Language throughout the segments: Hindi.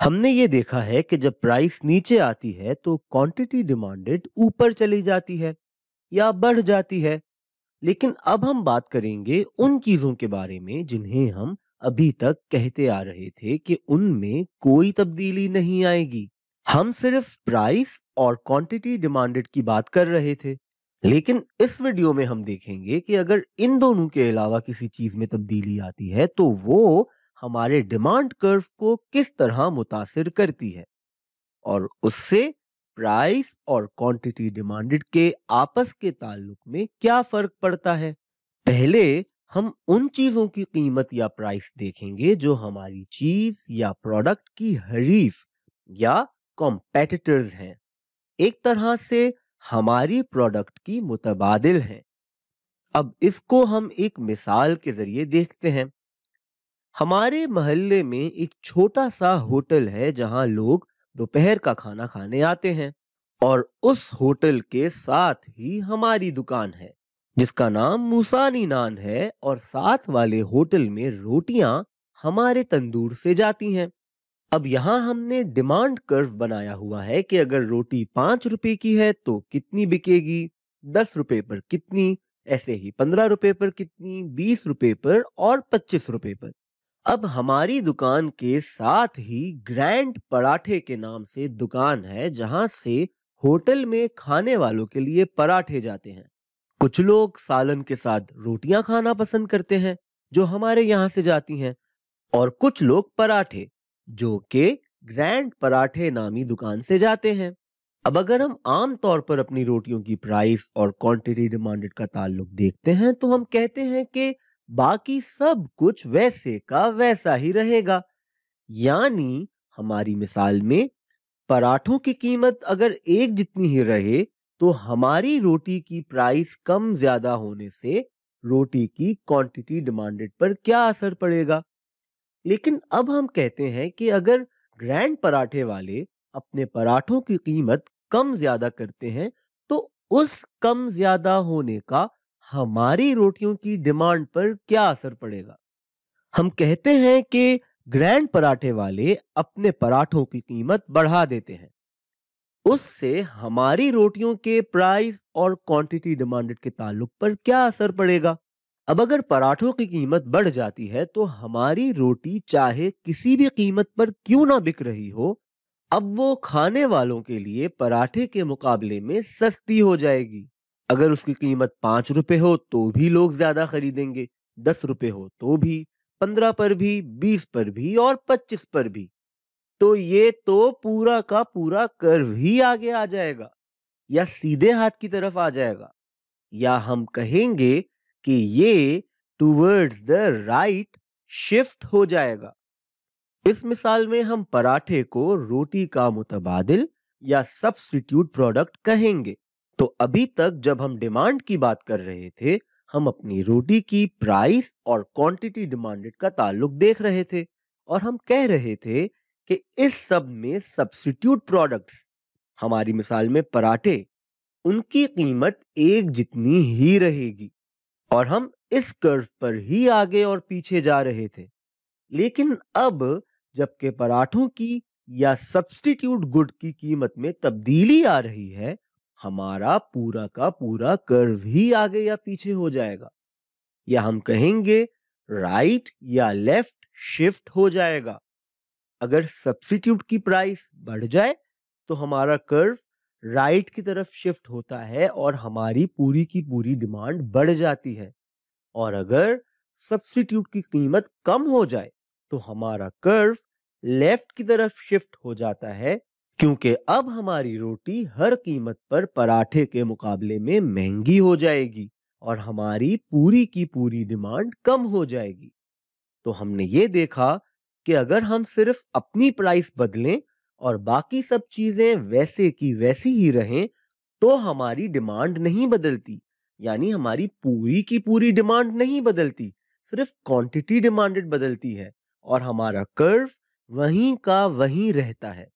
हमने ये देखा है कि जब प्राइस नीचे आती है तो क्वांटिटी डिमांडेड ऊपर चली जाती है या बढ़ जाती है। लेकिन अब हम बात करेंगे उन चीजों के बारे में जिन्हें हम अभी तक कहते आ रहे थे कि उनमें कोई तब्दीली नहीं आएगी। हम सिर्फ प्राइस और क्वांटिटी डिमांडेड की बात कर रहे थे। लेकिन इस वीडियो में हम देखेंगे कि अगर इन दोनों के अलावा किसी चीज में तब्दीली आती है तो वो हमारे डिमांड कर्व को किस तरह मुतासिर करती है और उससे प्राइस और क्वांटिटी डिमांडेड के आपस के ताल्लुक में क्या फर्क पड़ता है। पहले हम उन चीजों की कीमत या प्राइस देखेंगे जो हमारी चीज या प्रोडक्ट की हरीफ या कॉम्पेटिटर्स हैं, एक तरह से हमारी प्रोडक्ट की मुतबादिल हैं। अब इसको हम एक मिसाल के जरिए देखते हैं। हमारे मोहल्ले में एक छोटा सा होटल है जहां लोग दोपहर का खाना खाने आते हैं और उस होटल के साथ ही हमारी दुकान है जिसका नाम मूसानी नान है और साथ वाले होटल में रोटियां हमारे तंदूर से जाती हैं। अब यहाँ हमने डिमांड कर्व बनाया हुआ है कि अगर रोटी 5 रुपए की है तो कितनी बिकेगी, 10 रुपए पर कितनी, ऐसे ही 15 रुपए पर कितनी, 20 रुपए पर और 25 रुपए पर। अब हमारी दुकान के साथ ही ग्रैंड पराठे के नाम से दुकान है जहां से होटल में खाने वालों के लिए पराठे जाते हैं। कुछ लोग सालन के साथ रोटियां खाना पसंद करते हैं जो हमारे यहाँ से जाती हैं, और कुछ लोग पराठे जो कि ग्रैंड पराठे नामी दुकान से जाते हैं। अब अगर हम आम तौर पर अपनी रोटियों की प्राइस और क्वांटिटी डिमांडेड का ताल्लुक देखते हैं तो हम कहते हैं कि बाकी सब कुछ वैसे का वैसा ही रहेगा। यानी हमारी मिसाल में पराठों की कीमत अगर एक जितनी ही रहे तो हमारी रोटी की प्राइस कम ज्यादा होने से रोटी की क्वांटिटी डिमांडेड पर क्या असर पड़ेगा। लेकिन अब हम कहते हैं कि अगर ग्रैंड पराठे वाले अपने पराठों की कीमत कम ज्यादा करते हैं तो उस कम ज्यादा होने का हमारी रोटियों की डिमांड पर क्या असर पड़ेगा। हम कहते हैं कि ग्रैंड पराठे वाले अपने पराठों की कीमत बढ़ा देते हैं, उससे हमारी रोटियों के प्राइस और क्वांटिटी डिमांडेड के ताल्लुक पर क्या असर पड़ेगा। अब अगर पराठों की कीमत बढ़ जाती है तो हमारी रोटी चाहे किसी भी कीमत पर क्यों ना बिक रही हो, अब वो खाने वालों के लिए पराठे के मुकाबले में सस्ती हो जाएगी। अगर उसकी कीमत 5 रुपए हो तो भी लोग ज्यादा खरीदेंगे, 10 रुपए हो तो भी, 15 पर भी, 20 पर भी और 25 पर भी। तो ये तो पूरा का पूरा कर्व ही आगे आ जाएगा या सीधे हाथ की तरफ आ जाएगा, या हम कहेंगे कि ये टूवर्ड्स द राइट शिफ्ट हो जाएगा। इस मिसाल में हम पराठे को रोटी का मुतबादिल या सब्स्टिट्यूट प्रोडक्ट कहेंगे। तो अभी तक जब हम डिमांड की बात कर रहे थे, हम अपनी रोटी की प्राइस और क्वांटिटी डिमांडेड का ताल्लुक देख रहे थे और हम कह रहे थे कि इस सब में सब्स्टिट्यूट प्रोडक्ट्स, हमारी मिसाल में पराठे, उनकी कीमत एक जितनी ही रहेगी और हम इस कर्व पर ही आगे और पीछे जा रहे थे। लेकिन अब जबकि पराठों की या सब्स्टिट्यूट गुड की कीमत में तब्दीली आ रही है, हमारा पूरा का पूरा कर्व ही आगे या पीछे हो जाएगा, या हम कहेंगे राइट या लेफ्ट शिफ्ट हो जाएगा। अगर सब्स्टिट्यूट की प्राइस बढ़ जाए तो हमारा कर्व राइट की तरफ शिफ्ट होता है और हमारी पूरी की पूरी डिमांड बढ़ जाती है, और अगर सब्स्टिट्यूट की कीमत कम हो जाए तो हमारा कर्व लेफ्ट की तरफ शिफ्ट हो जाता है, क्योंकि अब हमारी रोटी हर कीमत पर पराठे के मुकाबले में महंगी हो जाएगी और हमारी पूरी की पूरी डिमांड कम हो जाएगी। तो हमने ये देखा कि अगर हम सिर्फ अपनी प्राइस बदलें और बाकी सब चीजें वैसे की वैसी ही रहें तो हमारी डिमांड नहीं बदलती, यानी हमारी पूरी की पूरी डिमांड नहीं बदलती, सिर्फ क्वांटिटी डिमांडेड बदलती है और हमारा कर्व वहीं का वहीं रहता है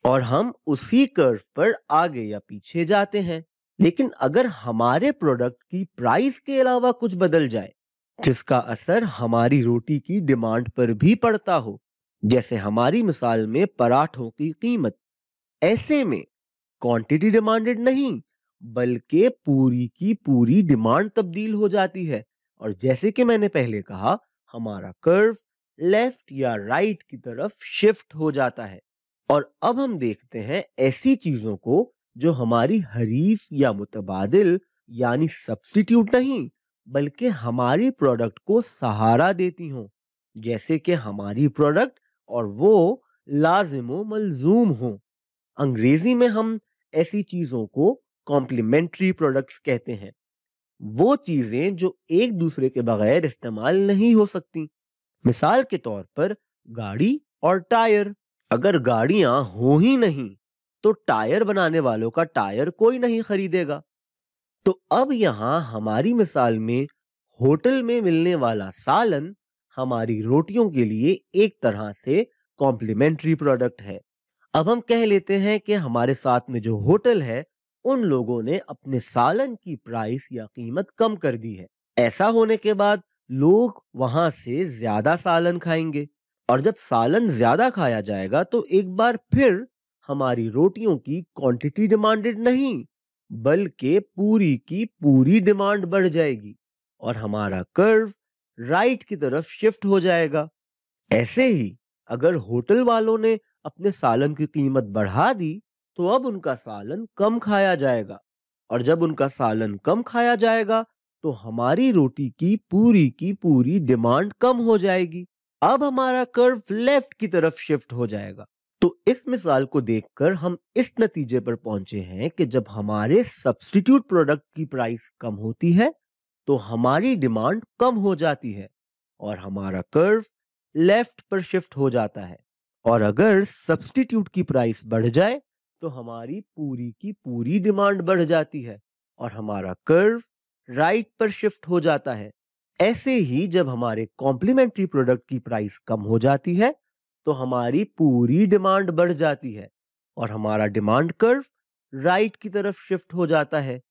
और हम उसी कर्व पर आगे या पीछे जाते हैं। लेकिन अगर हमारे प्रोडक्ट की प्राइस के अलावा कुछ बदल जाए जिसका असर हमारी रोटी की डिमांड पर भी पड़ता हो, जैसे हमारी मिसाल में पराठों की कीमत। ऐसे में क्वांटिटी डिमांडेड नहीं, बल्कि पूरी की पूरी डिमांड तब्दील हो जाती है। और जैसे कि मैंने पहले कहा, हमारा कर्व लेफ्ट या राइट की तरफ शिफ्ट हो जाता है। और अब हम देखते हैं ऐसी चीजों को जो हमारी हरीफ या मुतबादिल यानी सब्स्टिट्यूट नहीं, बल्कि हमारी प्रोडक्ट को सहारा देती हों। जैसे कि हमारी प्रोडक्ट और वो लाजिमो मलजूम हों। अंग्रेजी में हम ऐसी चीजों को कॉम्प्लीमेंट्री प्रोडक्ट्स कहते हैं। वो चीजें जो एक दूसरे के बगैर इस्तेमाल नहीं हो सकती। मिसाल के तौर पर गाड़ी और टायर। अगर गाड़ियां हो ही नहीं तो टायर बनाने वालों का टायर कोई नहीं खरीदेगा। तो अब यहाँ हमारी मिसाल में होटल में मिलने वाला सालन हमारी रोटियों के लिए एक तरह से कॉम्प्लीमेंट्री प्रोडक्ट है। अब हम कह लेते हैं कि हमारे साथ में जो होटल है, उन लोगों ने अपने सालन की प्राइस या कीमत कम कर दी है। ऐसा होने के बाद लोग वहां से ज्यादा सालन खाएंगे। और जब सालन ज्यादा खाया जाएगा तो एक बार फिर हमारी रोटियों की क्वांटिटी डिमांडेड नहीं, बल्कि पूरी की पूरी डिमांड बढ़ जाएगी और हमारा कर्व राइट की तरफ शिफ्ट हो जाएगा। ऐसे ही अगर होटल वालों ने अपने सालन की कीमत बढ़ा दी तो अब उनका सालन कम खाया जाएगा। और जब उनका सालन कम खाया जाएगा तो हमारी रोटी की पूरी डिमांड कम हो जाएगी। अब हमारा कर्व लेफ्ट की तरफ शिफ्ट हो जाएगा। तो इस मिसाल को देखकर हम इस नतीजे पर पहुंचे हैं कि जब हमारे सब्स्टिट्यूट प्रोडक्ट की प्राइस कम होती है तो हमारी डिमांड कम हो जाती है और हमारा कर्व लेफ्ट पर शिफ्ट हो जाता है। और अगर सब्स्टिट्यूट की प्राइस बढ़ जाए तो हमारी पूरी की पूरी डिमांड बढ़ जाती है और हमारा कर्व राइट पर शिफ्ट हो जाता है। ऐसे ही जब हमारे कॉम्प्लीमेंट्री प्रोडक्ट की प्राइस कम हो जाती है तो हमारी पूरी डिमांड बढ़ जाती है और हमारा डिमांड कर्व राइट की तरफ शिफ्ट हो जाता है।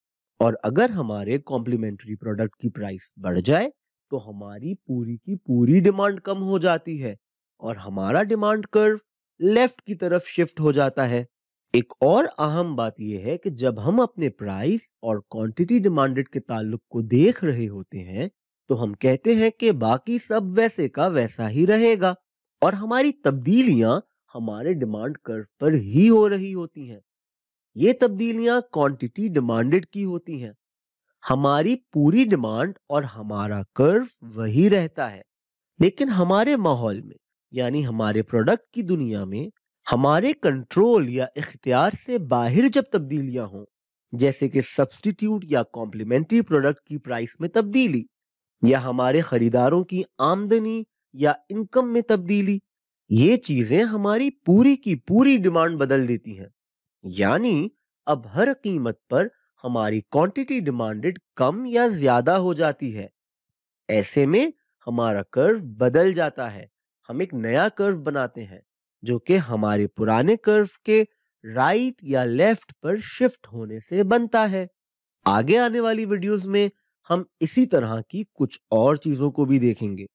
और अगर हमारे कॉम्प्लीमेंट्री प्रोडक्ट की प्राइस बढ़ जाए तो हमारी पूरी की पूरी डिमांड कम हो जाती है और हमारा डिमांड कर्व लेफ्ट की तरफ शिफ्ट हो जाता है। एक और अहम बात यह है कि जब हम अपने प्राइस और क्वांटिटी डिमांडेड के ताल्लुक को देख रहे होते हैं तो हम कहते हैं कि बाकी सब वैसे का वैसा ही रहेगा और हमारी तब्दीलियां हमारे डिमांड कर्व पर ही हो रही होती हैं। ये तब्दीलियां क्वांटिटी डिमांडेड की होती हैं। हमारी पूरी डिमांड और हमारा कर्व वही रहता है, लेकिन हमारे माहौल में यानी हमारे प्रोडक्ट की दुनिया में हमारे कंट्रोल या इख्तियार से बाहर जब तब्दीलियां हों, जैसे कि सब्स्टिट्यूट या कॉम्प्लीमेंट्री प्रोडक्ट की प्राइस में तब्दीली या हमारे खरीदारों की आमदनी या इनकम में तब्दीली, ये चीजें हमारी पूरी की पूरी डिमांड बदल देती हैं। यानी अब हर कीमत पर हमारी क्वांटिटी डिमांडेड कम या ज्यादा हो जाती है। ऐसे में हमारा कर्व बदल जाता है। हम एक नया कर्व बनाते हैं जो कि हमारे पुराने कर्व के राइट या लेफ्ट पर शिफ्ट होने से बनता है। आगे आने वाली वीडियोस में हम इसी तरह की कुछ और चीजों को भी देखेंगे।